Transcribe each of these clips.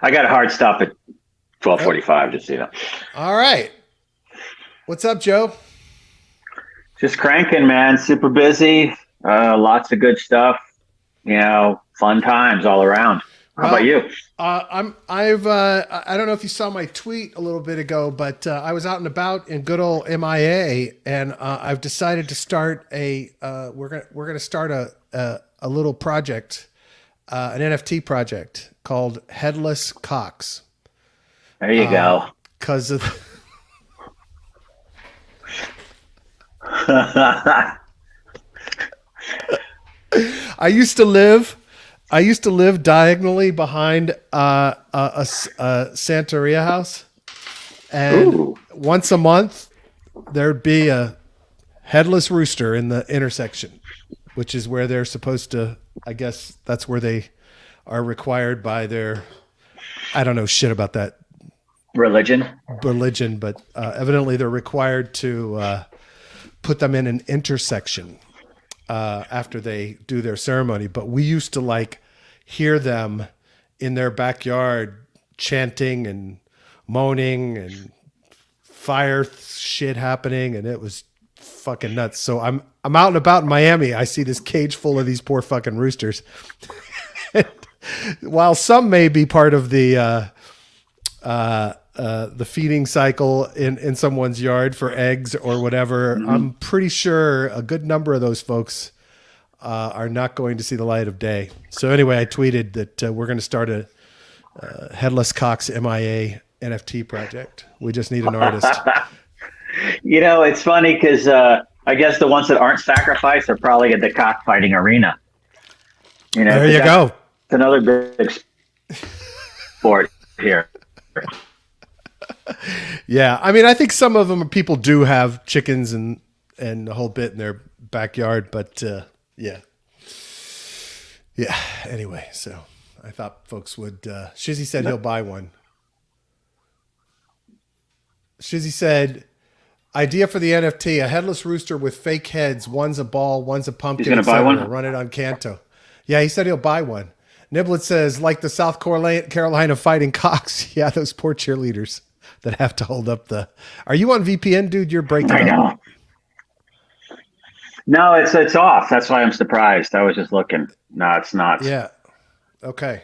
I got a hard stop at 12:45. Just so you know, All right. What's up, Joe? just cranking, man. Super busy. Lots of good stuff. Fun times all around. How about Well, you? I don't know if you saw my tweet a little bit ago, but I was out and about in good old MIA, and I've decided to start we're gonna start a little project, an NFT project called Headless Cox, There you go. because of I used to live. I used to live diagonally behind a Santeria house, and Ooh, once a month there'd be a headless rooster in the intersection, which is where they're supposed to. I guess that's where they are required by their. I don't know shit about that religion. religion, but evidently they're required to put them in an intersection after they do their ceremony. But we used to like hear them in their backyard chanting and moaning and fire shit happening, and it was fucking nuts. So I'm out and about in Miami. I see this cage full of these poor fucking roosters. While some may be part of the feeding cycle in someone's yard for eggs or whatever, Hmm. I'm pretty sure a good number of those folks are not going to see the light of day. So anyway, I tweeted that we're going to start a Headless Cox MIA NFT project. We just need an artist. It's funny because I guess the ones that aren't sacrificed are probably at the cockfighting arena. There Because you that's go. another big sport here. Yeah, I mean, I think some of them people do have chickens and a whole bit in their backyard, but yeah, yeah. Anyway, so I thought folks would. Shizzy said he'll buy one. Shizzy said, idea for the NFT: a headless rooster with fake heads. One's a ball, one's a He's pumpkin, going to buy etc. one. Run it on Canto. Yeah, he said he'll buy one. Niblet says, like the South Carolina Fighting Cocks. Yeah, those poor cheerleaders that have to hold up the. Are you on VPN, dude? You're breaking I up. know. No, it's off. That's why I'm surprised. I was just looking. No, it's not. Yeah. Okay.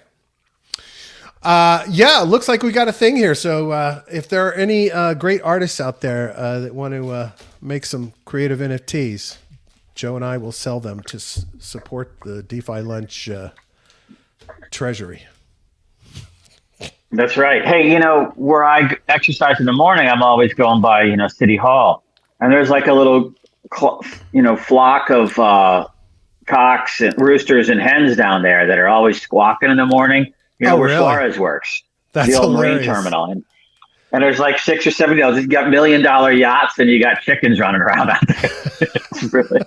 Yeah, looks like we got a thing here. So if there are any great artists out there that want to make some creative NFTs, Joe and I will sell them to support the DeFi Lunch treasury. That's right. Hey, where I exercise in the morning, I'm always going by, City Hall, and there's like a little, flock of cocks and roosters and hens down there that are always squawking in the morning. Oh, Where really? Suarez works, the That's old marine hilarious. terminal, and there's like 6 or 7 of those. You got $1 million yachts, and you got chickens running around out there. It's really,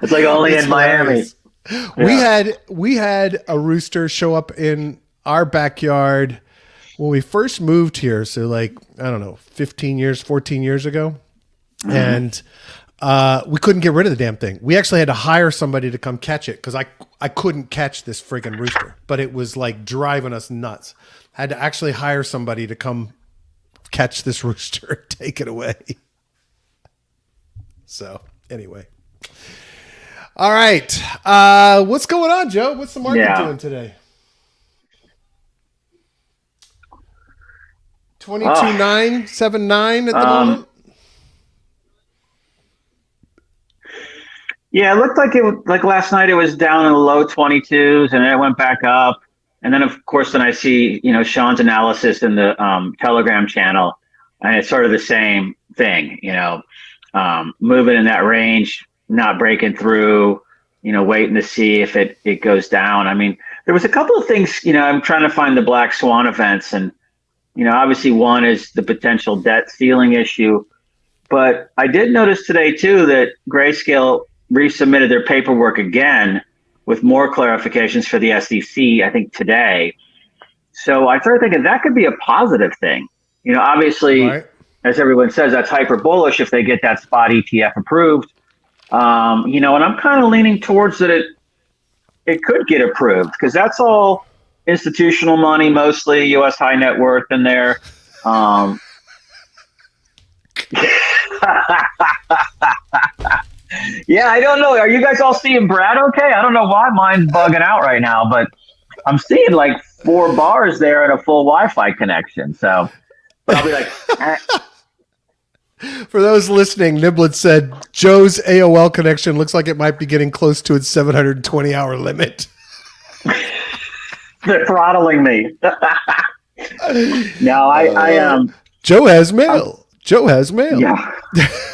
it's like only It's in Miami. hilarious. Yeah. We had a rooster show up in our backyard when we first moved here. So like, I don't know, 15 years, 14 years ago. Hmm. And we couldn't get rid of the damn thing. We actually had to hire somebody to come catch it because I couldn't catch this friggin' rooster, but it was like driving us nuts. Had to actually hire somebody to come catch this rooster, take it away. So anyway. All right. What's going on, Joe? What's the market Yeah. doing today? Oh, 22,979 at the um, moment. yeah. It looked like like last night it was down in the low 22s, and then it went back up. And then, of course, then I see, Sean's analysis in the Telegram channel, and it's sort of the same thing, moving in that range, not breaking through, waiting to see if it goes down. I mean, there was a couple of things, I'm trying to find the black swan events, and obviously one is the potential debt ceiling issue. But I did notice today too that Grayscale resubmitted their paperwork again with more clarifications for the SEC, I think today. So I started thinking that could be a positive thing. Obviously, Right. as everyone says, that's hyper bullish if they get that spot ETF approved. And I'm kind of leaning towards that it could get approved because that's all institutional money, mostly U.S. high net worth in there. Yeah, I don't know. Are you guys all seeing Brad okay? I don't know why mine's bugging out right now, but I'm seeing like 4 bars there and a full Wi-Fi connection. So, but I'll be like, For those listening, Niblet said Joe's AOL connection looks like it might be getting close to its 720-hour limit. they're throttling me. No, I Joe has mail. Joe has mail. Yeah,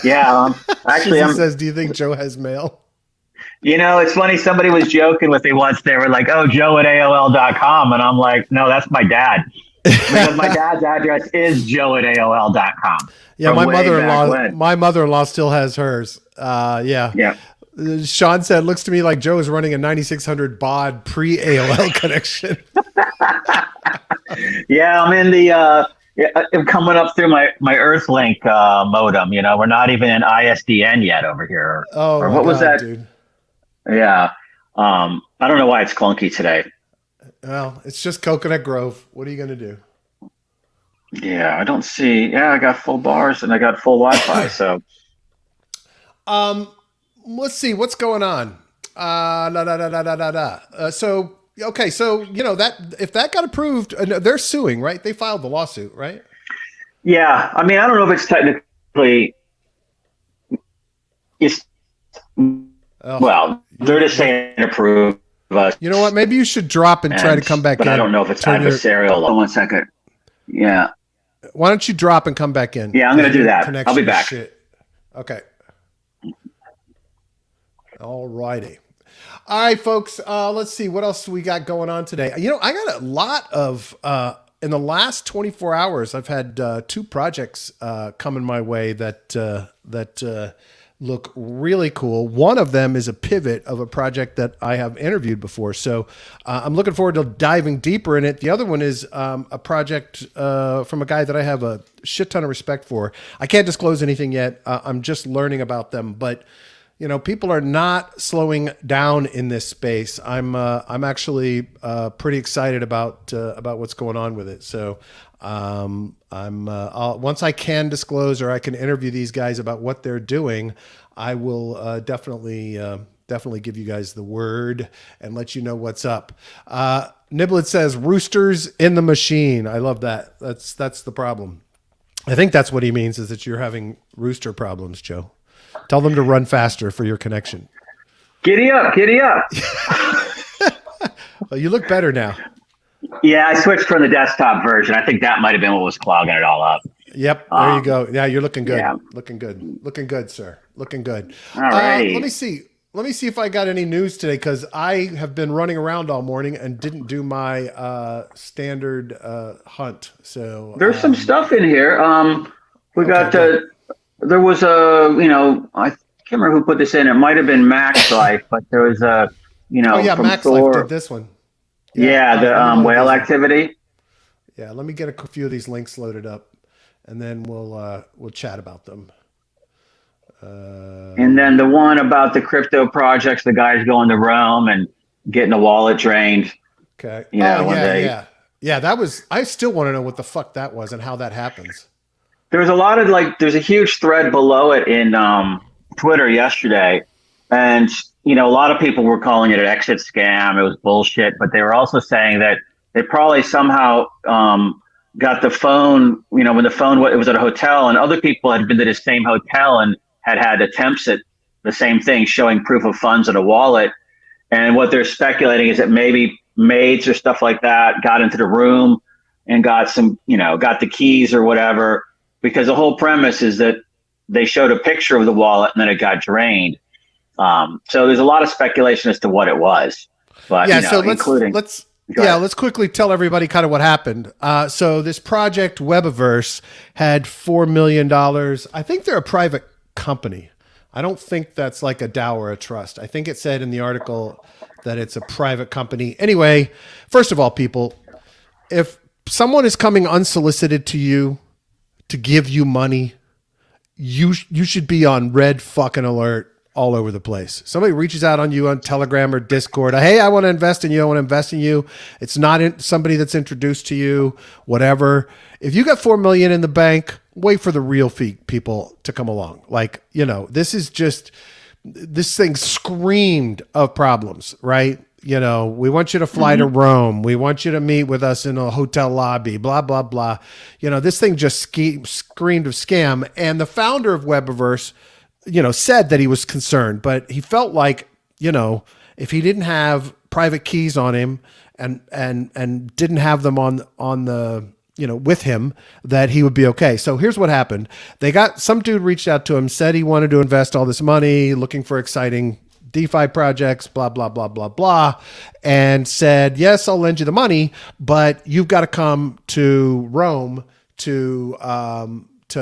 yeah. Actually, he says, "Do you think Joe has mail?" You know, it's funny. Somebody was joking with me once. They were like, "Oh, Joe at AOL.com," and I'm like, "No, that's my dad." Because my dad's address is Joe at AOL.com. Yeah, my mother-in-law still has hers. Yeah. Yeah. Sean said, "Looks to me like Joe is running a 9600 baud pre-AOL connection." Yeah, I'm in the. I'm coming up through my Earthlink modem. You know, we're not even in ISDN yet over here. Oh, or what was that, dude? Yeah. I don't know why it's clunky today. Well, it's just Coconut Grove. What are you going to do? Yeah, I don't see. Yeah, I got full bars and I got full Wi-Fi. So, let's see what's going on. So, okay, so you know that if that got approved, they're suing, right? They filed the lawsuit, right? yeah, I mean, I don't know if it's technically. It's well, they're just saying approve us. You know what? Maybe you should drop and try to come back in. I don't know if it's adversarial. Hold on 1 second. Yeah. Why don't you drop and come back in? Yeah, I'm going to do that. I'll be back. Okay. All righty. All right, folks. Let's see. What else we got going on today? You know, I got a lot of, in the last 24 hours, I've had 2 projects coming my way that look really cool. One of them is a pivot of a project that I have interviewed before. So I'm looking forward to diving deeper in it. The other one is a project from a guy that I have a shit ton of respect for. I can't disclose anything yet. I'm just learning about them, but you know, people are not slowing down in this space. I'm actually pretty excited about what's going on with it. So once I can disclose or I can interview these guys about what they're doing, I will definitely give you guys the word and let you know what's up. Niblet says roosters in the machine. I love that. That's the problem. I think that's what he means, is that you're having rooster problems, Joe. Tell them to run faster for your connection. Giddy up, giddy up. Well, you look better now. Yeah, I switched from the desktop version. I think that might have been what was clogging it all up. Yep, there you go. Yeah, you're looking good. Yeah. Looking good, sir. Looking good. All right. Let me see if I got any news today, because I have been running around all morning and didn't do my standard hunt. So there's some stuff in here. There was I can't remember who put this in. It might have been Max Life, but there was from Max Thor. Life did this one. Yeah, the whale activity. Yeah, let me get a few of these links loaded up, and then we'll chat about them. And then the one about the crypto projects, the guys going to Rome and getting a wallet drained. Okay. Yeah. That was. I still want to know what the fuck that was and how that happens. There was a lot of there's a huge thread below it in Twitter yesterday. And, a lot of people were calling it an exit scam. It was bullshit. But they were also saying that they probably somehow got the phone, when the phone, it was at a hotel, and other people had been to the same hotel and had attempts at the same thing, showing proof of funds in a wallet. And what they're speculating is that maybe maids or stuff like that got into the room and got got the keys or whatever. Because the whole premise is that they showed a picture of the wallet and then it got drained. So there's a lot of speculation as to what it was. But so let's quickly tell everybody kind of what happened. So this project Webiverse had $4 million. I think they're a private company. I don't think that's like a DAO or a trust. I think it said in the article that it's a private company. Anyway, first of all, people, if someone is coming unsolicited to you to give you money, you should be on red fucking alert all over the place. Somebody reaches out on you on Telegram or Discord. Hey, I want to invest in you. I want to invest in you. It's not somebody that's introduced to you, whatever. If you got 4 million in the bank, wait for the real people to come along. Like, this thing screamed of problems, right? We want you to fly to Rome. We want you to meet with us in a hotel lobby, blah, blah, blah. This thing just screamed of scam. And the founder of Webiverse, said that he was concerned, but he felt like, if he didn't have private keys on him and didn't have them on the, with him, that he would be okay. So here's what happened. Some dude reached out to him, said he wanted to invest all this money, looking for exciting DeFi projects, blah, blah, blah, blah, blah, and said, yes, I'll lend you the money, but you've got to come to Rome to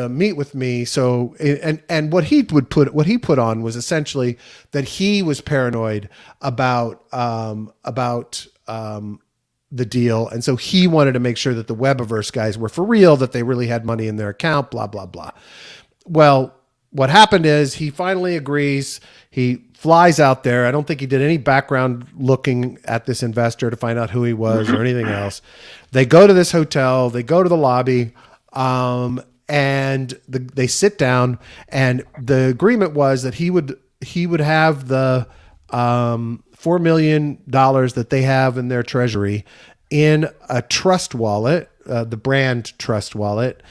meet with me. So, and what he put on was essentially that he was paranoid about the deal. And so he wanted to make sure that the Webiverse guys were for real, that they really had money in their account, blah, blah, blah. Well, what happened is he finally agrees. He flies out there. I don't think he did any background looking at this investor to find out who he was or anything else. They go to this hotel, they go to the lobby, and they sit down, and the agreement was that he would have the $4 million that they have in their treasury in a trust wallet, the brand trust wallet.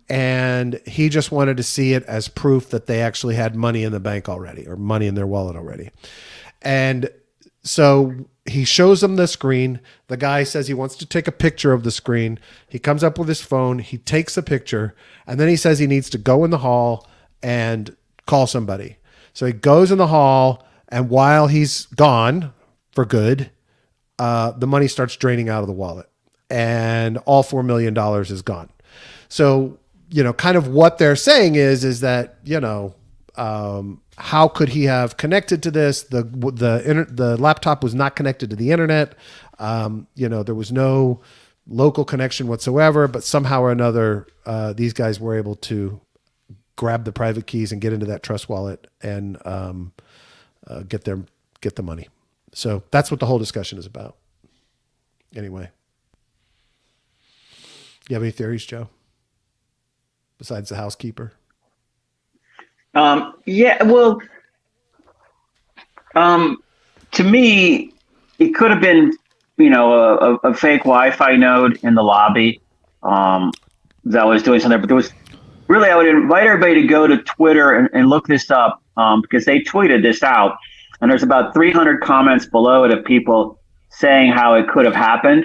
And he just wanted to see it as proof that they actually had money in the bank already, or money in their wallet already. And so he shows them the screen. The guy says he wants to take a picture of the screen. He comes up with his phone. He takes a picture, and then he says he needs to go in the hall and call somebody. So he goes in the hall, and while he's gone for good, the money starts draining out of the wallet, and all $4 million is gone. So, kind of what they're saying is that, how could he have connected to this? The laptop was not connected to the internet. There was no local connection whatsoever, but somehow or another, these guys were able to grab the private keys and get into that trust wallet and get the money. So that's what the whole discussion is about. Anyway, you have any theories, Joe? Besides the housekeeper? Yeah, well, to me, it could have been, a fake Wi-Fi node in the lobby that was doing something. But there was really, I would invite everybody to go to Twitter and look this up because they tweeted this out. And there's about 300 comments below it of people saying how it could have happened.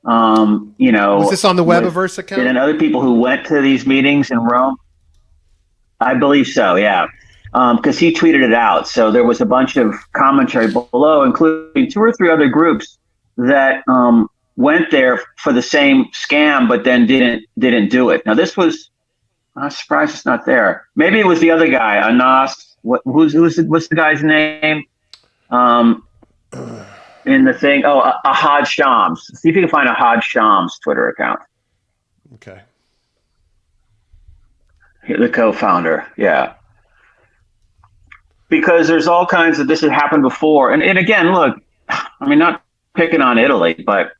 Was this on the Webiverse account? And other people who went to these meetings in Rome. I believe so, yeah. Because he tweeted it out. So there was a bunch of commentary below, including 2 or 3 other groups that went there for the same scam, but then didn't do it. Now this was, I'm surprised it's not there. Maybe it was the other guy, Anas. What's the guy's name? In the thing, Ahad Shams. See if you can find Ahad Shams' Twitter account. Okay. The co-founder, yeah. Because there's all kinds of, this has happened before. And again, look, I mean, not picking on Italy, but,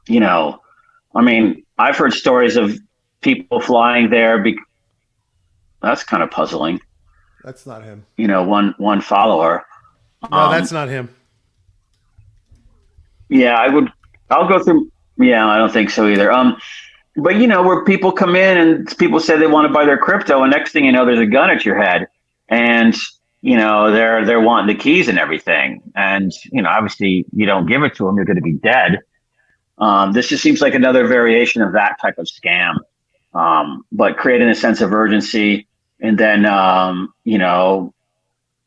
I've heard stories of people flying there. That's kind of puzzling. That's not him. One follower. No, that's not him. Yeah, I'll go through. Yeah, I don't think so either. But where people come in and people say they want to buy their crypto, and next thing you know, there's a gun at your head, and they're wanting the keys and everything, and obviously you don't give it to them, you're going to be dead. This just seems like another variation of that type of scam, but creating a sense of urgency, and then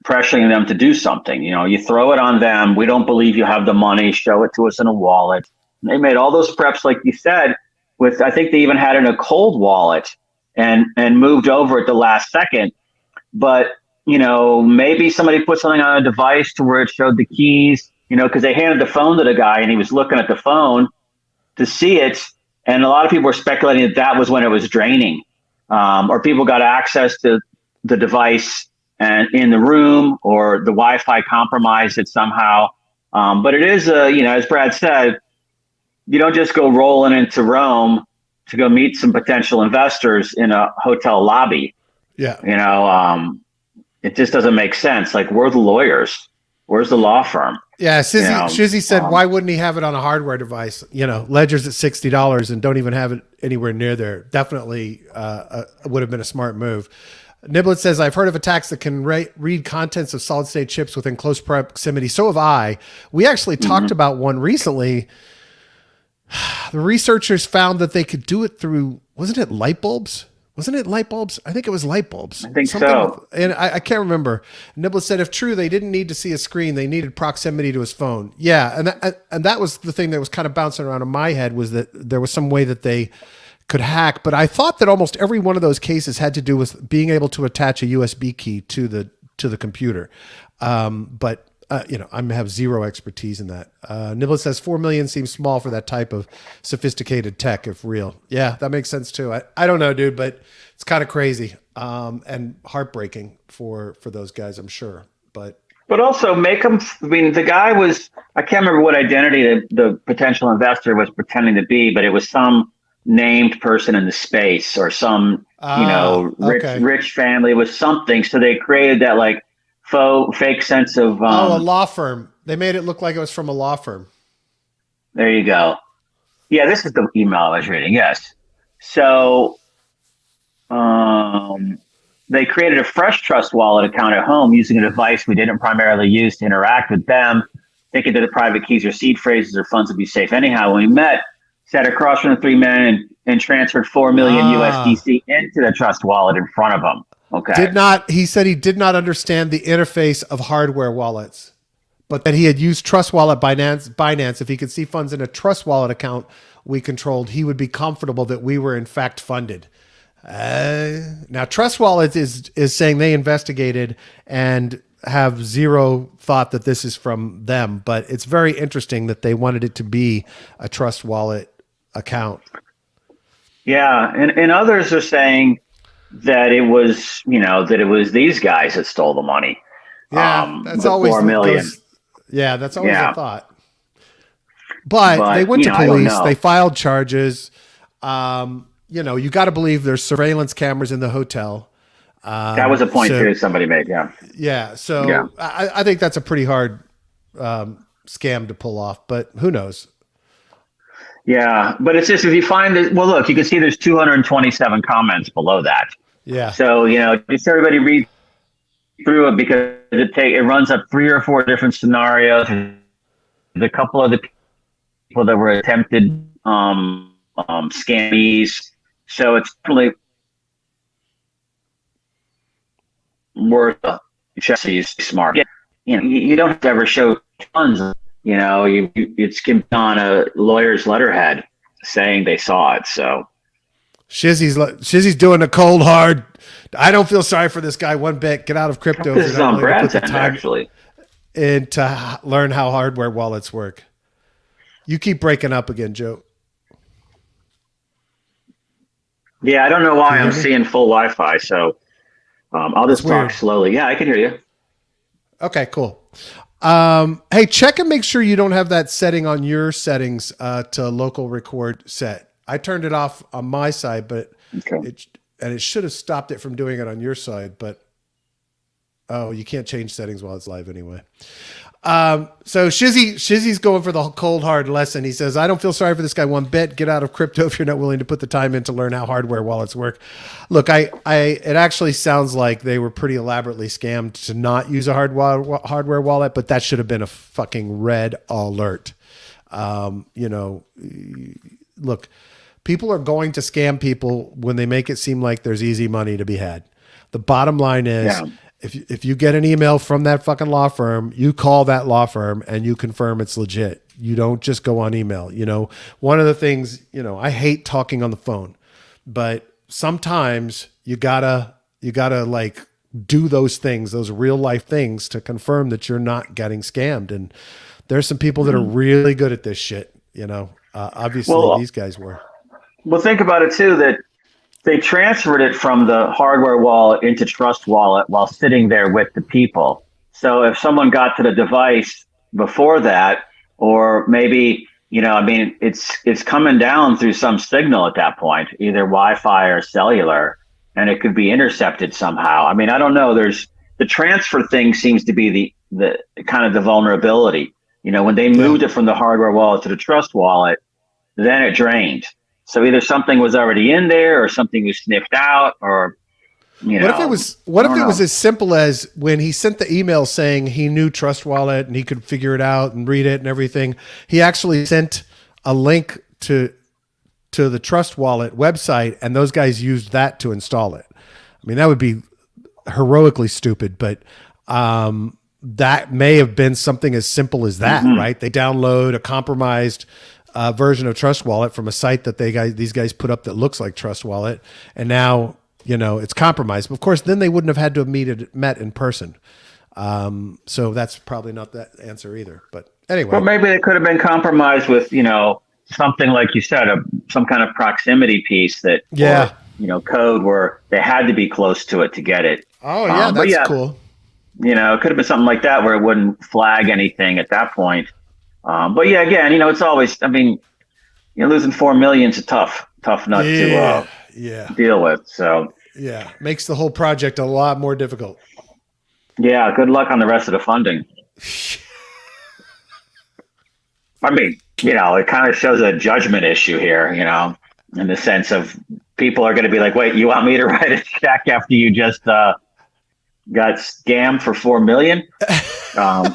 pressuring them to do something. You throw it on them. We don't believe you have the money. Show it to us in a wallet. And they made all those preps, like you said. I think they even had it in a cold wallet and moved over at the last second. But maybe somebody put something on a device to where it showed the keys. Because they handed the phone to the guy and he was looking at the phone to see it. And a lot of people were speculating that was when it was draining, or people got access to the device and in the room, or the Wi-Fi compromised it somehow. But it is as Brad said, you don't just go rolling into Rome to go meet some potential investors in a hotel lobby. Yeah. It just doesn't make sense. Like, we're the lawyers. Where's the law firm? Yeah, Shizzy said, why wouldn't he have it on a hardware device? Ledger's at $60 and don't even have it anywhere near there. Definitely would have been a smart move. Niblet says, I've heard of attacks that can read contents of solid-state chips within close proximity. So have I. We actually talked about one recently. The researchers found that they could do it through, wasn't it light bulbs? I think it was light bulbs. I think so. And I can't remember. Niblet said, if true, they didn't need to see a screen. They needed proximity to his phone. Yeah, and that was the thing that was kind of bouncing around in my head, was that there was some way that they could hack. But I thought that almost every one of those cases had to do with being able to attach a USB key to the computer. But I have zero expertise in that. Niblet says 4 million seems small for that type of sophisticated tech, if real. Yeah, that makes sense too. I don't know, dude, but it's kind of crazy and heartbreaking for those guys, I'm sure. But also make them. I mean, the guy was, I can't remember what identity the potential investor was pretending to be, but it was some named person in the space, or some rich family with something. So they created that like fake sense of a law firm. They made it look like it was from a law firm. There you go. Yeah, this is the email I was reading. Yes. So they created a fresh Trust Wallet account at home using a device we didn't primarily use to interact with them, thinking that the private keys or seed phrases or funds would be safe anyhow. When we met, sat across from the three men and transferred 4 million USDC into the Trust Wallet in front of them. Okay. He said he did not understand the interface of hardware wallets, but that he had used Trust Wallet Binance. If he could see funds in a Trust Wallet account we controlled, he would be comfortable that we were in fact funded. Now Trust Wallet is saying they investigated and have zero thought that this is from them, but it's very interesting that they wanted it to be a Trust Wallet account. Yeah. And others are saying that it was, these guys that stole the money. Yeah, that's always 4 million. That's always a thought. But they went to police. They filed charges. You got to believe there's surveillance cameras in the hotel. That was a point too somebody made. Yeah. Yeah. So yeah. I think that's a pretty hard scam to pull off, but who knows? Yeah, but it's just, if you find that, well, look, you can see there's 227 comments below that. Yeah. So, just everybody read through it, because it runs up 3 or 4 different scenarios. There's a couple of the people that were attempted scammies. So it's really worth Jesse's smart. You don't have to ever show tons of, it's on a lawyer's letterhead saying they saw it. So Shizzy's doing a cold hard. I don't feel sorry for this guy one bit. Get out of crypto. This is on Brad's end, actually. And to learn how hardware wallets work. You keep breaking up again, Joe. Yeah, I don't know why I'm seeing full Wi-Fi, so I'll just talk slowly. Yeah, I can hear you. Okay, cool. Hey, check and make sure you don't have that setting on your settings to local record set. I turned it off on my side, but it should have stopped it from doing it on your side. But you can't change settings while it's live anyway. So Shizzy's going for the cold hard lesson. He says, I don't feel sorry for this guy one bit. Get out of crypto if you're not willing to put the time in to learn how hardware wallets work. Look, it actually sounds like they were pretty elaborately scammed to not use a hardware wallet, but that should have been a fucking red alert. Look, people are going to scam people when they make it seem like there's easy money to be had. The bottom line is, if you get an email from that fucking law firm, you call that law firm and you confirm it's legit. You don't just go on email. One of the things, I hate talking on the phone, but sometimes you gotta like do those things, those real life things, to confirm that you're not getting scammed. And there's some people that are really good at this shit. Obviously these guys were. Well, think about it too, that they transferred it from the hardware wallet into Trust Wallet while sitting there with the people. So if someone got to the device before that, or maybe, I mean, it's coming down through some signal at that point, either Wi-Fi or cellular, and it could be intercepted somehow. I mean, I don't know. There's the transfer thing seems to be the kind of the vulnerability. When they moved it from the hardware wallet to the Trust Wallet, then it drained. So either something was already in there, or something was sniffed out, or What if it was as simple as when he sent the email saying he knew Trust Wallet and he could figure it out and read it and everything, he actually sent a link to the Trust Wallet website, and those guys used that to install it. I mean, that would be heroically stupid, but that may have been something as simple as that, right? They download a compromised version of Trust Wallet from a site that these guys put up that looks like Trust Wallet, and now it's compromised. But of course, then they wouldn't have had to have met in person. So that's probably not that answer either. But anyway, well, maybe they could have been compromised with something like you said, some kind of proximity piece that or, code where they had to be close to it to get it. Oh yeah, that's cool. It could have been something like that where it wouldn't flag anything at that point. But yeah, again, it's always, I mean, losing 4 million is a tough nut to deal with. So yeah, makes the whole project a lot more difficult. Yeah, good luck on the rest of the funding. I mean, it kind of shows a judgment issue here, in the sense of people are going to be like, wait, you want me to write a check after you just got scammed for 4 million? I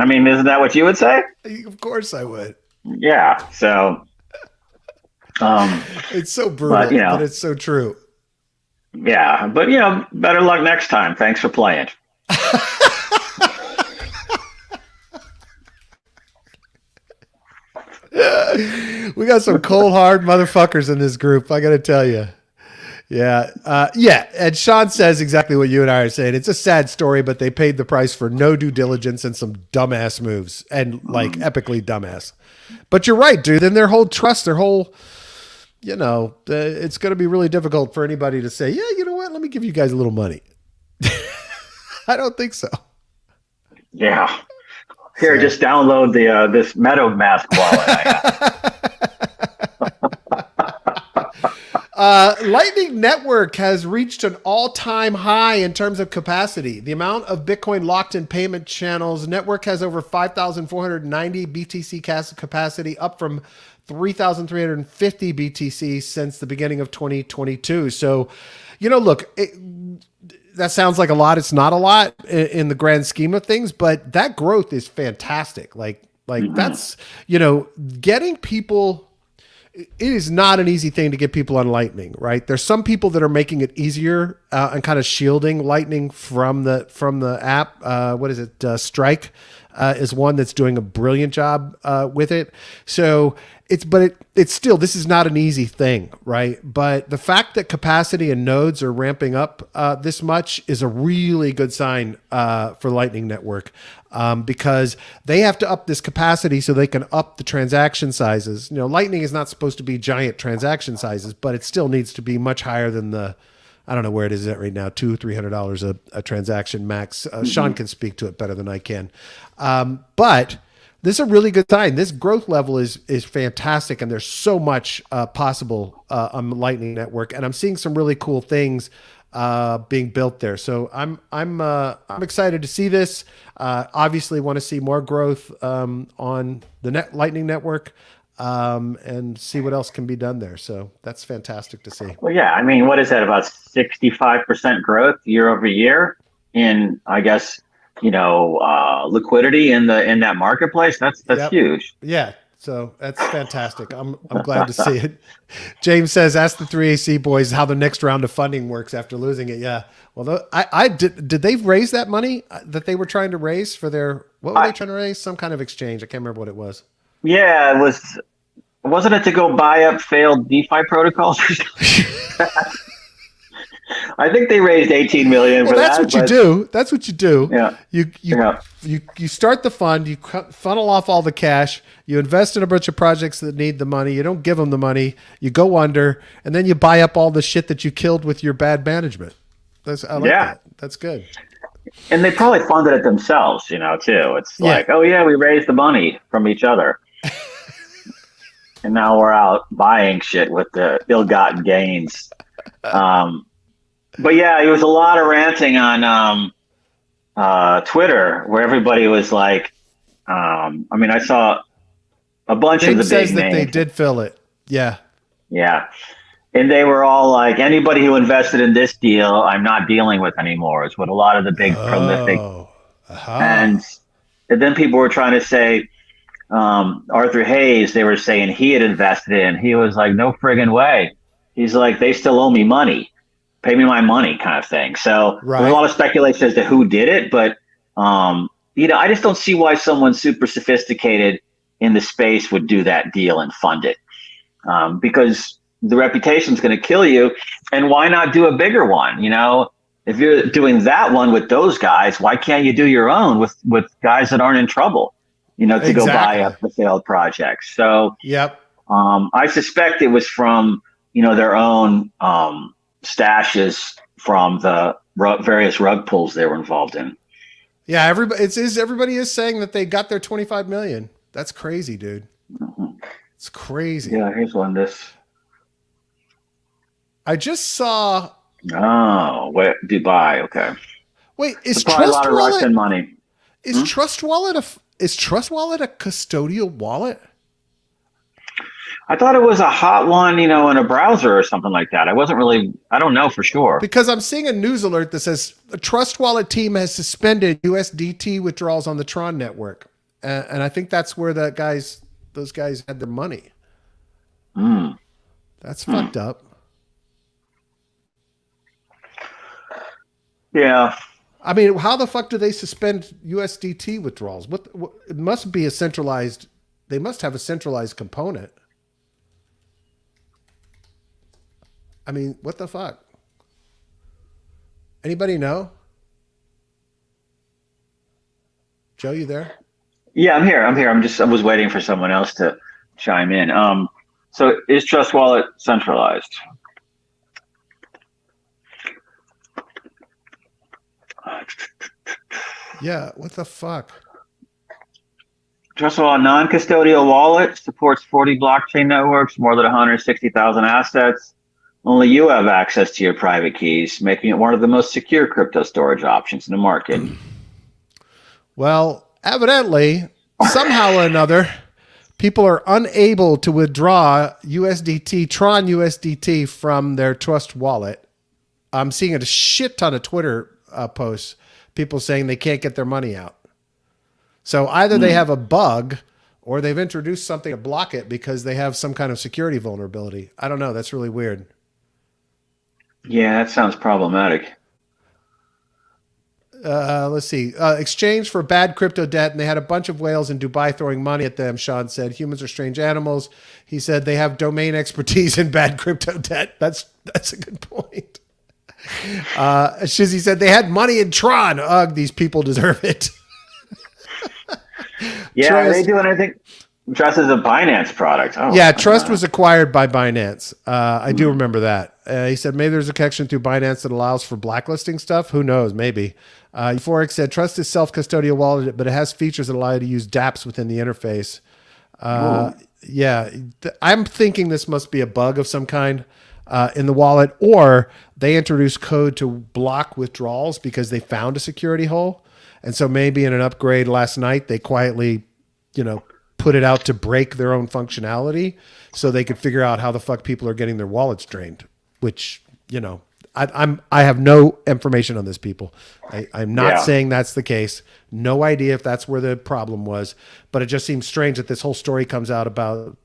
mean, isn't that what you would say? Of course I would. Yeah. So it's so brutal, but it's so true. Yeah. But, better luck next time. Thanks for playing. We got some cold, hard motherfuckers in this group, I got to tell you. Yeah. And Sean says exactly what you and I are saying. It's a sad story, but they paid the price for no due diligence and some dumbass moves, and epically dumbass. But you're right, dude. And their whole trust, it's going to be really difficult for anybody to say, yeah, you know what? Let me give you guys a little money. I don't think so. Yeah. Here, just download this MetaMask wallet. Lightning Network has reached an all-time high in terms of capacity. The amount of Bitcoin locked in payment channels. Network has over 5,490 BTC capacity, up from 3,350 BTC since the beginning of 2022. So, look, that sounds like a lot. It's not a lot in the grand scheme of things, but that growth is fantastic. Like that's, getting people. It is not an easy thing to get people on Lightning, right? There's some people that are making it easier and kind of shielding Lightning from the app. What is it? Strike is one that's doing a brilliant job with it. So it's still, this is not an easy thing, right? But the fact that capacity and nodes are ramping up this much is a really good sign for Lightning Network. Because they have to up this capacity so they can up the transaction sizes. Lightning is not supposed to be giant transaction sizes, but it still needs to be much higher than I don't know where it is at right now, $200-300 a transaction max. Sean can speak to it better than I can. But this is a really good sign. This growth level is fantastic, and there's so much possible on the Lightning Network, and I'm seeing some really cool things being built there. So I'm excited to see this. Obviously want to see more growth on the Lightning Network and see what else can be done there. So that's fantastic to see. Well, yeah, I mean, what is that, about 65% growth year over year in, I guess, liquidity in that marketplace? That's Yep. huge. Yeah. So that's fantastic. I'm glad to see it. James says, ask the 3AC boys how the next round of funding works after losing it. Yeah. Well, did they raise that money that they were trying to raise for what were they trying to raise? Some kind of exchange. I can't remember what it was. Yeah, wasn't it to go buy up failed DeFi protocols? I think they raised 18 million for that's that. what you do. That's what you do. Yeah. You start the fund, you funnel off all the cash, you invest in a bunch of projects that need the money, you don't give them the money, you go under, and then you buy up all the shit that you killed with your bad management. I like that. That's good. And they probably funded it themselves, too. It's Yeah. like, oh yeah, we raised the money from each other. And now we're out buying shit with the ill-gotten gains. But yeah, it was a lot of ranting on Twitter where everybody was like, I saw a bunch of the says big that names. they did fill it. Yeah. Yeah. And they were all like, anybody who invested in this deal, I'm not dealing with anymore, is what a lot of the big prolific. And then people were trying to say, Arthur Hayes, they were saying he had invested in. He was like, no friggin' way. He's like, they still owe me money. Pay me my money kind of thing. So there's a lot of speculation as to who did it. But, I just don't see why someone super sophisticated in the space would do that deal and fund it. Because the reputation's going to kill you. And why not do a bigger one? If you're doing that one with those guys, why can't you do your own with guys that aren't in trouble, to go buy up the failed projects? So, I suspect it was from, their own stashes from the various rug pulls they were involved in. Yeah, everybody is saying that they got their 25 million. That's crazy, dude. Mm-hmm. It's crazy. Yeah, here's one. I just saw. Oh, Dubai. Okay. Wait, is Trust Wallet? A lot of Russian money. Is Trust Wallet a custodial wallet? I thought it was a hot one, in a browser or something like that. I don't know for sure. Because I'm seeing a news alert that says the Trust Wallet team has suspended USDT withdrawals on the Tron network. And I think that's where those guys had their money. That's fucked up. Yeah. I mean, how the fuck do they suspend USDT withdrawals? What it must be they must have a centralized component. I mean, what the fuck? Anybody know? Joe, you there? Yeah, I'm here. I was waiting for someone else to chime in. So is Trust Wallet centralized? Yeah, what the fuck? Trust Wallet non-custodial wallet supports 40 blockchain networks, more than 160,000 assets. Only you have access to your private keys, making it one of the most secure crypto storage options in the market. Well, evidently, somehow or another, people are unable to withdraw Tron USDT from their Trust Wallet. I'm seeing a shit ton of Twitter posts, people saying they can't get their money out. So either they have a bug or they've introduced something to block it because they have some kind of security vulnerability. I don't know. That's really weird. Yeah, that sounds problematic. Let's see. Exchange for bad crypto debt, and they had a bunch of whales in Dubai throwing money at them. Sean said, humans are strange animals. He said they have domain expertise in bad crypto debt. That's a good point. Shizzy said they had money in Tron. Ugh, these people deserve it. Yeah, are they doing anything? Trust is a Binance product. Oh, yeah, Trust was acquired by Binance. I do remember that. He said maybe there's a connection through Binance that allows for blacklisting stuff. Who knows? Maybe. Euphoric said Trust is self-custodial wallet, but it has features that allow you to use dApps within the interface. Yeah, I'm thinking this must be a bug of some kind in the wallet, or they introduced code to block withdrawals because they found a security hole. And so maybe in an upgrade last night, they quietly, put it out to break their own functionality so they could figure out how the fuck people are getting their wallets drained, which, I have no information on this, people. I'm not saying that's the case. No idea if that's where the problem was, but it just seems strange that this whole story comes out about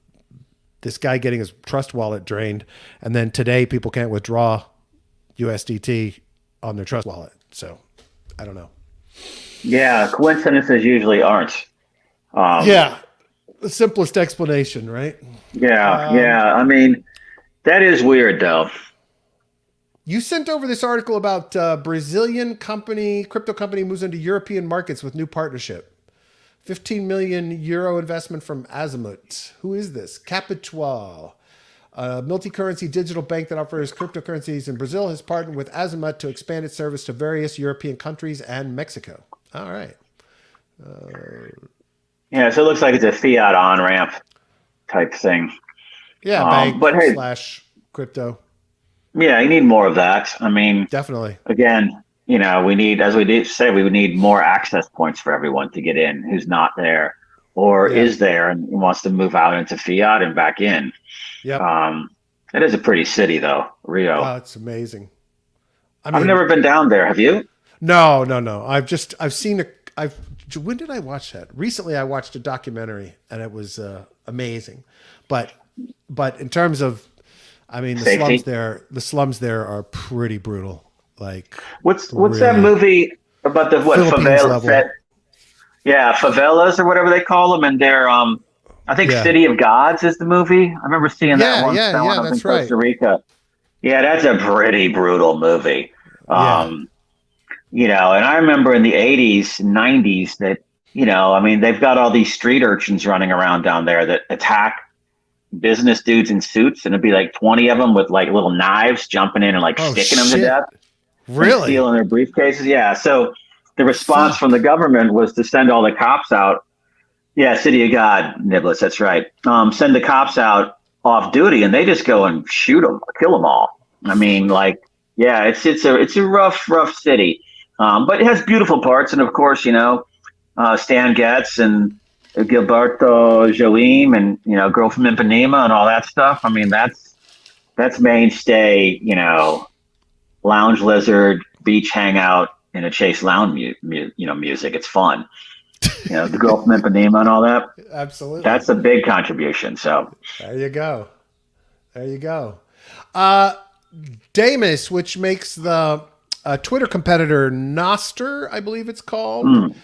this guy getting his Trust Wallet drained. And then today people can't withdraw USDT on their Trust Wallet. So I don't know. Yeah. Coincidences usually aren't. The simplest explanation, right? Yeah. I mean, that is weird though. You sent over this article about Brazilian crypto company moves into European markets with new partnership. 15 million euro investment from Azimut. Who is this? Capital. A multi-currency digital bank that offers cryptocurrencies in Brazil has partnered with Azimut to expand its service to various European countries and Mexico. All right. Yeah, so it looks like it's a fiat on-ramp type thing. Yeah, bank but hey, / crypto. Yeah, you need more of that. I mean, definitely. Again, we need, as we did say, we would need more access points for everyone to get in who's not there or is there and wants to move out into fiat and back in. Yep. It is a pretty city, though, Rio. Oh, it's amazing. I've never been down there. Have you? No. I've seen when did I watch that? Recently, I watched a documentary and it was amazing. But in terms of, the slums there are pretty brutal. Like, what's that movie about the favela? Favelas or whatever they call them, and they're I think City of Gods is the movie. I remember seeing that one. That one was in Costa Rica. Yeah, that's a pretty brutal movie. And I remember in the 80s, 90s that, they've got all these street urchins running around down there that attack business dudes in suits, and it'd be like 20 of them with like little knives jumping in and sticking them to death. Really? Stealing their briefcases. Yeah. So the response from the government was to send all the cops out. Yeah, City of God, Niblets, that's right. Send the cops out off duty, and they just go and shoot them, kill them all. I mean, it's a rough city, but it has beautiful parts, and of course, Stan Getz and Gilberto Joim and Girl from Ipanema and all that stuff. I mean, that's mainstay. Lounge Lizard, beach hangout, and a Chase Lounge music. It's fun. The Girl from Ipanema and all that. Absolutely. That's a big contribution. So there you go. Damus, which makes the Twitter competitor Nostr, I believe it's called,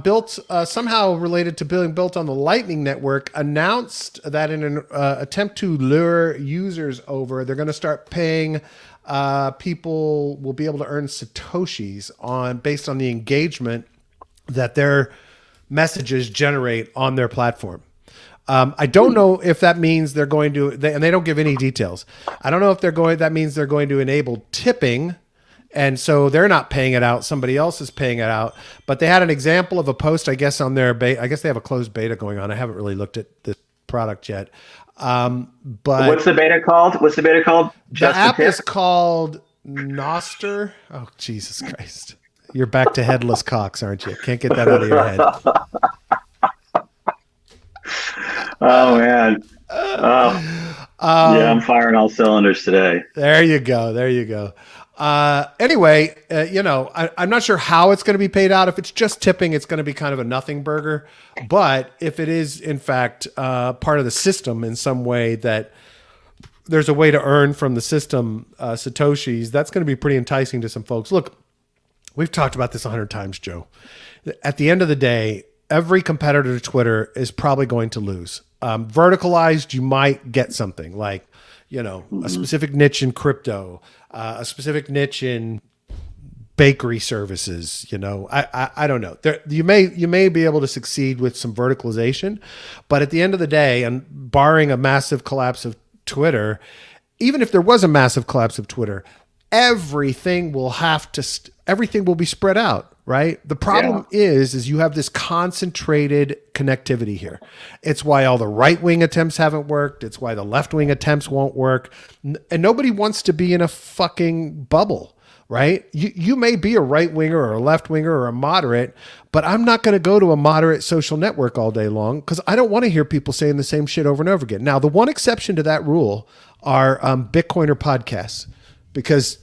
built somehow related to being built on the Lightning Network, announced that in an attempt to lure users over, they're going to start paying. People will be able to earn Satoshis based on the engagement that their messages generate on their platform. I don't know if that means they're going to, and they don't give any details. I don't know if that means they're going to enable tipping. And so they're not paying it out. Somebody else is paying it out. But they had an example of a post, I guess, on their beta. I guess they have a closed beta going on. I haven't really looked at the product yet. But what's the beta called? The app is called Nostr. Oh, Jesus Christ. You're back to headless cocks, aren't you? Can't get that out of your head. Oh, man. I'm firing all cylinders today. There you go. Anyway, I'm not sure how it's going to be paid out. If it's just tipping, it's going to be kind of a nothing burger. But if it is, in fact, part of the system in some way that there's a way to earn from the system Satoshis, that's going to be pretty enticing to some folks. Look, we've talked about this 100 times, Joe. At the end of the day, every competitor to Twitter is probably going to lose. Verticalized, you might get something like, a specific niche in crypto, a specific niche in bakery services. I don't know. You may be able to succeed with some verticalization, but at the end of the day, and barring a massive collapse of Twitter, even if there was a massive collapse of Twitter, everything will be spread out. Right. The problem is you have this concentrated connectivity here. It's why all the right wing attempts haven't worked. It's why the left wing attempts won't work. And nobody wants to be in a fucking bubble. Right. You may be a right winger or a left winger or a moderate, but I'm not going to go to a moderate social network all day long because I don't want to hear people saying the same shit over and over again. Now, the one exception to that rule are Bitcoiner podcasts. Because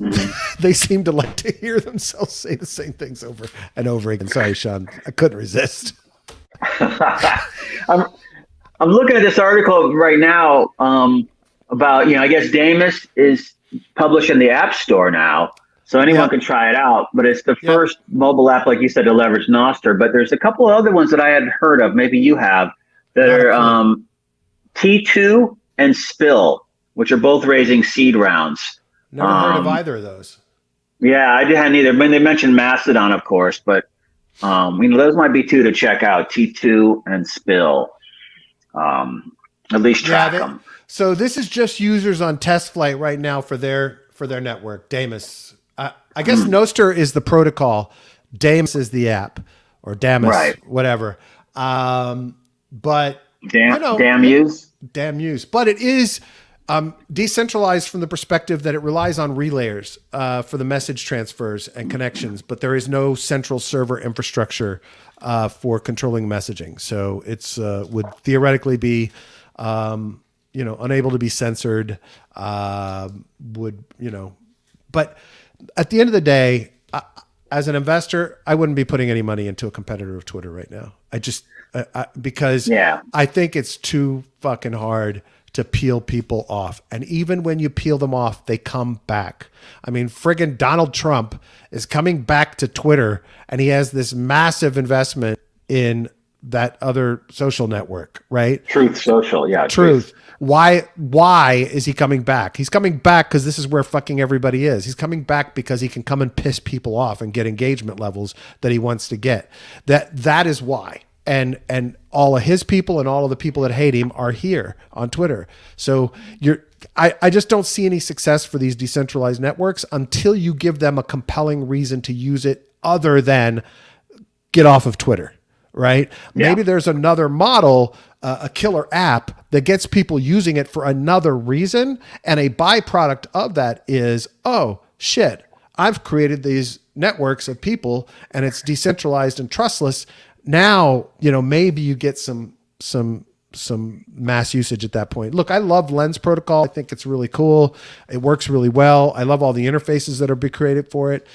they seem to like to hear themselves say the same things over and over again. Sorry, Sean, I couldn't resist. I'm looking at this article right now about, I guess Damus is published in the App Store now, so anyone can try it out. But it's the first mobile app, like you said, to leverage Nostr. But there's a couple of other ones that I hadn't heard of. Maybe you have that are T2 and Spill, which are both raising seed rounds. Never heard of either of those. Yeah, I hadn't either. I mean, they mentioned Mastodon, of course, but those might be two to check out. T2 and Spill. At least track them. So this is just users on test flight right now for their network. Damus. I guess Nostr is the protocol. Damus is the app, or Damus, right. Whatever. But damn use. But it is decentralized from the perspective that it relies on relayers for the message transfers and connections, but there is no central server infrastructure for controlling messaging. So it's would theoretically be unable to be censored. But at the end of the day, as an investor, I wouldn't be putting any money into a competitor of Twitter right now. Because I think it's too fucking hard to peel people off. And even when you peel them off, they come back. I mean, friggin' Donald Trump is coming back to Twitter, and he has this massive investment in that other social network, right? Truth Social, yeah. Truth. Why is he coming back? He's coming back because this is where fucking everybody is. He's coming back because he can come and piss people off and get engagement levels that he wants to get. That is why. And all of his people and all of the people that hate him are here on Twitter. So I just don't see any success for these decentralized networks until you give them a compelling reason to use it other than get off of Twitter, right? Yeah. Maybe there's another model, a killer app that gets people using it for another reason. And a byproduct of that is, oh shit, I've created these networks of people and it's decentralized and trustless. Now, maybe you get some mass usage at that point. Look, I love Lens Protocol. I think it's really cool. It works really well. I love all the interfaces that are being created for it.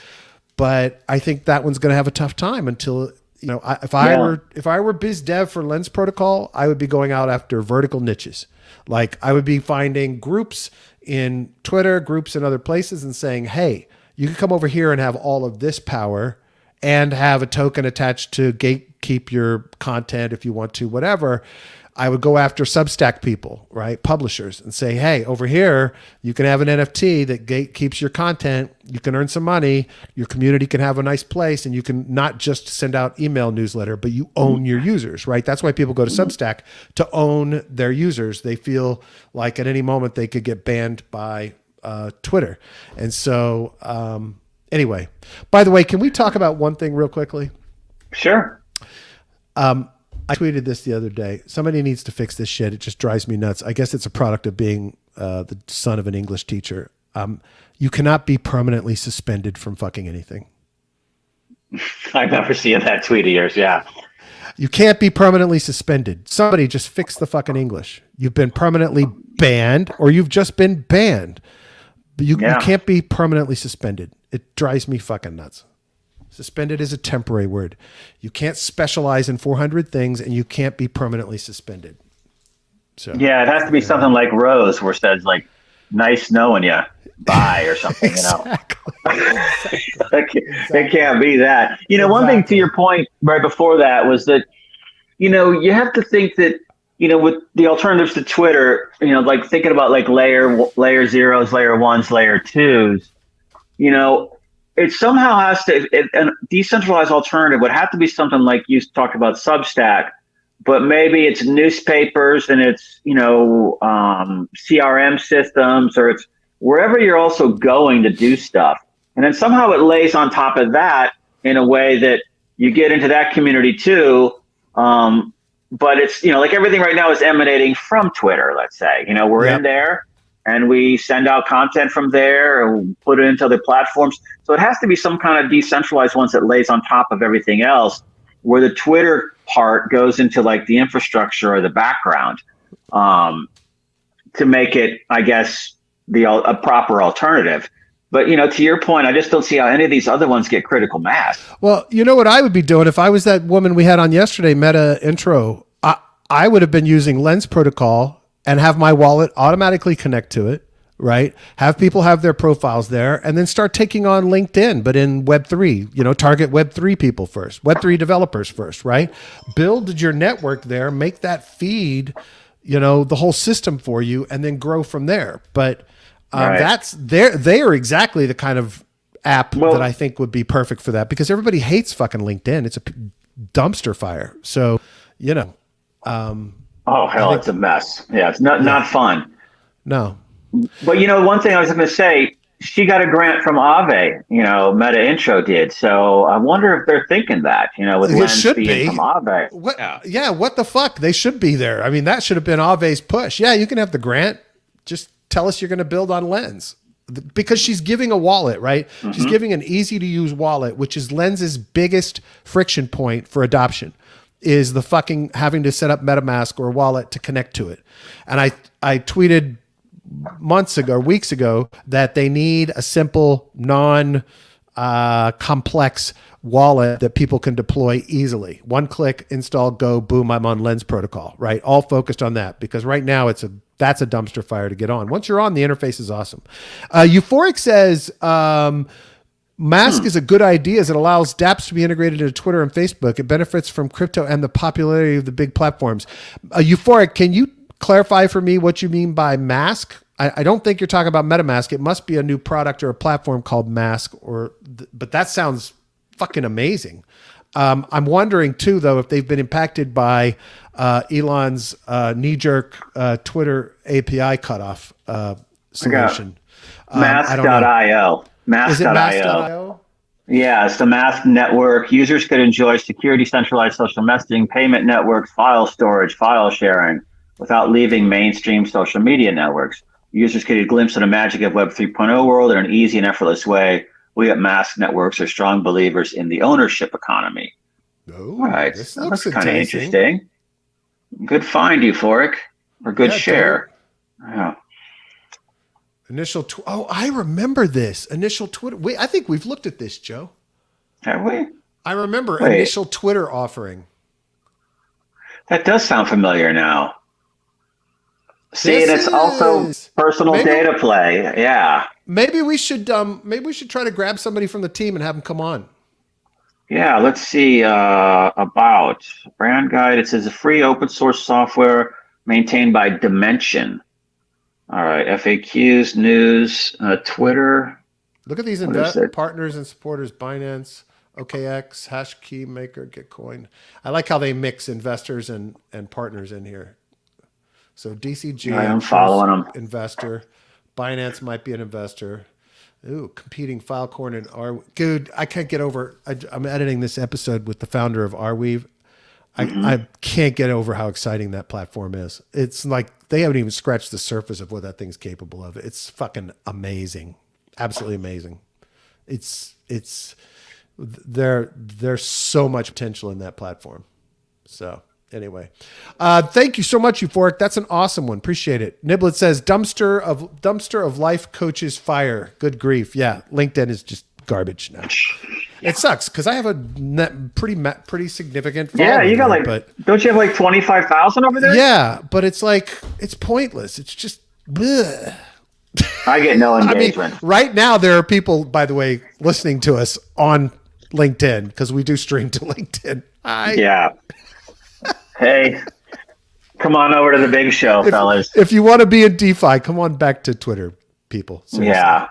But I think that one's going to have a tough time until, if I were biz dev for Lens Protocol, I would be going out after vertical niches. Like I would be finding groups in Twitter, groups in other places and saying, hey, you can come over here and have all of this power and have a token attached to gatekeep your content if you want to, whatever. I would go after Substack people, right? Publishers, and say, hey, over here, you can have an NFT that gatekeeps your content. You can earn some money. Your community can have a nice place, and you can not just send out email newsletter, but you own your users, right? That's why people go to Substack, to own their users. They feel like at any moment they could get banned by Twitter. And so, anyway, by the way, can we talk about one thing real quickly? Sure. I tweeted this the other day. Somebody needs to fix this shit. It just drives me nuts. I guess it's a product of being the son of an English teacher. You cannot be permanently suspended from fucking anything. I remember seeing that tweet of yours. Yeah. You can't be permanently suspended. Somebody just fix the fucking English. You've been permanently banned or you've just been banned. But you can't be permanently suspended. It drives me fucking nuts. Suspended is a temporary word. You can't specialize in 400 things and you can't be permanently suspended. So yeah, it has to be something like Rose where it says like, nice knowing you, bye or something, Exactly. It can't be that. One thing to your point right before that was that, you have to think that, with the alternatives to Twitter, like thinking about like layer zeros, layer ones, layer twos, it somehow has to, a decentralized alternative would have to be something like you talked about Substack, but maybe it's newspapers and it's, CRM systems, or it's wherever you're also going to do stuff. And then somehow it lays on top of that in a way that you get into that community too. But it's, like everything right now is emanating from Twitter, let's say, we're in there. And we send out content from there and put it into other platforms. So it has to be some kind of decentralized ones that lays on top of everything else, where the Twitter part goes into like the infrastructure or the background to make it, I guess, a proper alternative. But, to your point, I just don't see how any of these other ones get critical mass. Well, you know what I would be doing if I was that woman we had on yesterday, Meta Intro? I would have been using Lens Protocol and have my wallet automatically connect to it, right? Have people have their profiles there and then start taking on LinkedIn, but in Web3, target Web3 people first, Web3 developers first, right? Build your network there, make that feed, the whole system for you and then grow from there. But Right. They are exactly the kind of app Well, that I think would be perfect for that, because everybody hates fucking LinkedIn. It's a dumpster fire. So, oh I hell, think, it's a mess. Yeah, it's not yeah, not fun. no. But one thing I was going to say, she got a grant from Aave. Meta Intro did. So I wonder if they're thinking that. With It Lens should being from be. Aave. What? Yeah. Yeah, what the fuck? They should be there. I mean, that should have been Ave's push. Yeah, you can have the grant. Just tell us you're going to build on Lens. Because she's giving a wallet, right? She's giving an easy to use wallet, which is Lens's biggest friction point for adoption, is the fucking having to set up MetaMask or wallet to connect to it. And I tweeted weeks ago, that they need a simple, complex wallet that people can deploy easily. One click, install, go, boom, I'm on Lens protocol, right? All focused on that, because right now that's a dumpster fire to get on. Once you're on, the interface is awesome. Euphoric says, Mask is a good idea as it allows dApps to be integrated into Twitter and Facebook. It benefits from crypto and the popularity of the big platforms. Euphoric, can you clarify for me what you mean by Mask? I don't think you're talking about MetaMask. It must be a new product or a platform called Mask, but that sounds fucking amazing. I'm wondering too, though, if they've been impacted by Elon's knee-jerk Twitter API cutoff solution. Mask.io. Is it Mask.io. Mask.io? Yeah, it's the Mask network. Users could enjoy secure, decentralized social messaging, payment networks, file storage, file sharing, without leaving mainstream social media networks. Users get a glimpse of the magic of Web 3.0 world in an easy and effortless way. We at Mask Networks are strong believers in the ownership economy. Oh, All right, this that's looks kind of enticing. interesting. Good find, Euphoric, or good share. Yeah. I remember this initial Twitter. Wait, I think we've looked at this, Joe. Have we? I remember Wait. initial Twitter offering. That does sound familiar now. See, and it's also personal data play. Yeah. Maybe we should try to grab somebody from the team and have them come on. Yeah, let's see about brand guide. It says a free open source software maintained by Dimension. All right, FAQs, news, Twitter. Look at these partners and supporters: Binance, OKX, Hashkey Maker, Gitcoin. I like how they mix investors and partners in here. So DCG, I'm following them. Investor. Binance might be an investor. Ooh, competing Filecoin and R. Dude, I can't get over. I'm editing this episode with the founder of Arweave. I can't get over how exciting that platform is. It's like they haven't even scratched the surface of what that thing's capable of. It's fucking amazing, absolutely amazing. There's so much potential in that platform. So. Anyway, thank you so much, Euphoric. That's an awesome one. Appreciate it. Niblet says dumpster of life coaches fire. Good grief. Yeah, LinkedIn is just garbage now. It sucks because I have a pretty significant following. Yeah, you got don't you have 25,000 over there? Yeah, but it's it's pointless. It's just bleh. I get no engagement. I mean, right now there are people, by the way, listening to us on LinkedIn because we do stream to LinkedIn. Yeah. Hey, come on over to the big show, fellas. If you want to be in DeFi, come on back to Twitter, people. Seriously. Yeah.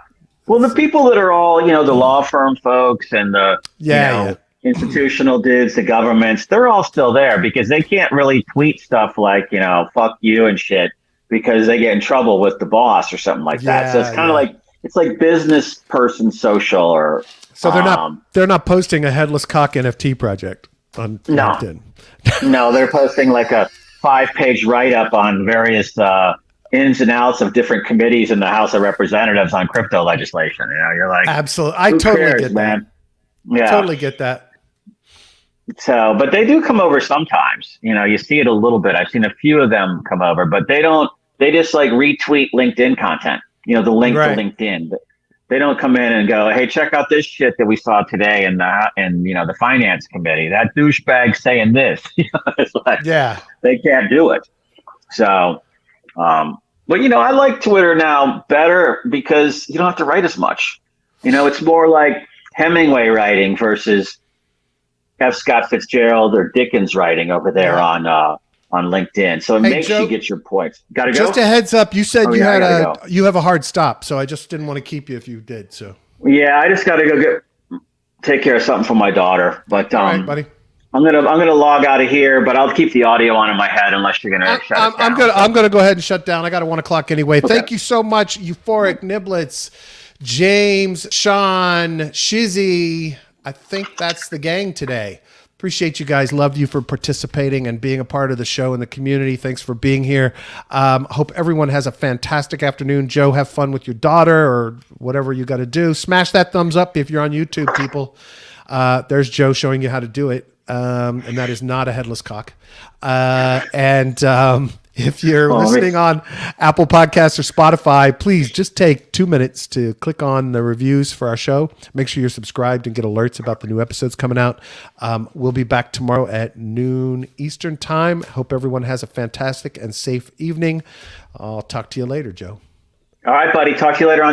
Well, the people that are all, the law firm folks and the institutional dudes, the governments, they're all still there because they can't really tweet stuff like, fuck you and shit because they get in trouble with the boss or something like that. So it's kind of it's like business person social or. So they're not posting a headless cock NFT project on LinkedIn. No, they're posting a 5-page write-up on various ins and outs of different committees in the House of Representatives on crypto legislation. You're like, absolutely. I totally get that. Yeah, totally get that. So, but they do come over sometimes. You see it a little bit. I've seen a few of them come over, but they don't. They just retweet LinkedIn content. The link to LinkedIn. They don't come in and go, hey, check out this shit that we saw today in the finance committee. That douchebag saying this. It's they can't do it. So, but I like Twitter now better because you don't have to write as much. It's more like Hemingway writing versus F. Scott Fitzgerald or Dickens writing over there on on LinkedIn. So it Hey, makes Joe, you get your points. Got to go? just a heads up. You said Oh, you yeah, I had gotta go. you have a hard stop, so I just didn't want to keep you if you did. So, Yeah, I just got to go take care of something for my daughter. But all right, buddy. I'm gonna log out of here, but I'll keep the audio on in my head unless you're gonna shut us down. I'm gonna go ahead and shut down. I got a 1 o'clock anyway. Okay. Thank you so much, Euphoric Niblets, James, Sean, Shizzy. I think that's the gang today. Appreciate you guys. Love you for participating and being a part of the show and the community. Thanks for being here. Hope everyone has a fantastic afternoon. Joe, have fun with your daughter or whatever you got to do. Smash that thumbs up if you're on YouTube, people. There's Joe showing you how to do it. And that is not a headless cock. If you're listening on Apple Podcasts or Spotify, please just take 2 minutes to click on the reviews for our show. Make sure you're subscribed and get alerts about the new episodes coming out. We'll be back tomorrow at noon Eastern time. Hope everyone has a fantastic and safe evening. I'll talk to you later, Joe. All right, buddy. Talk to you later on.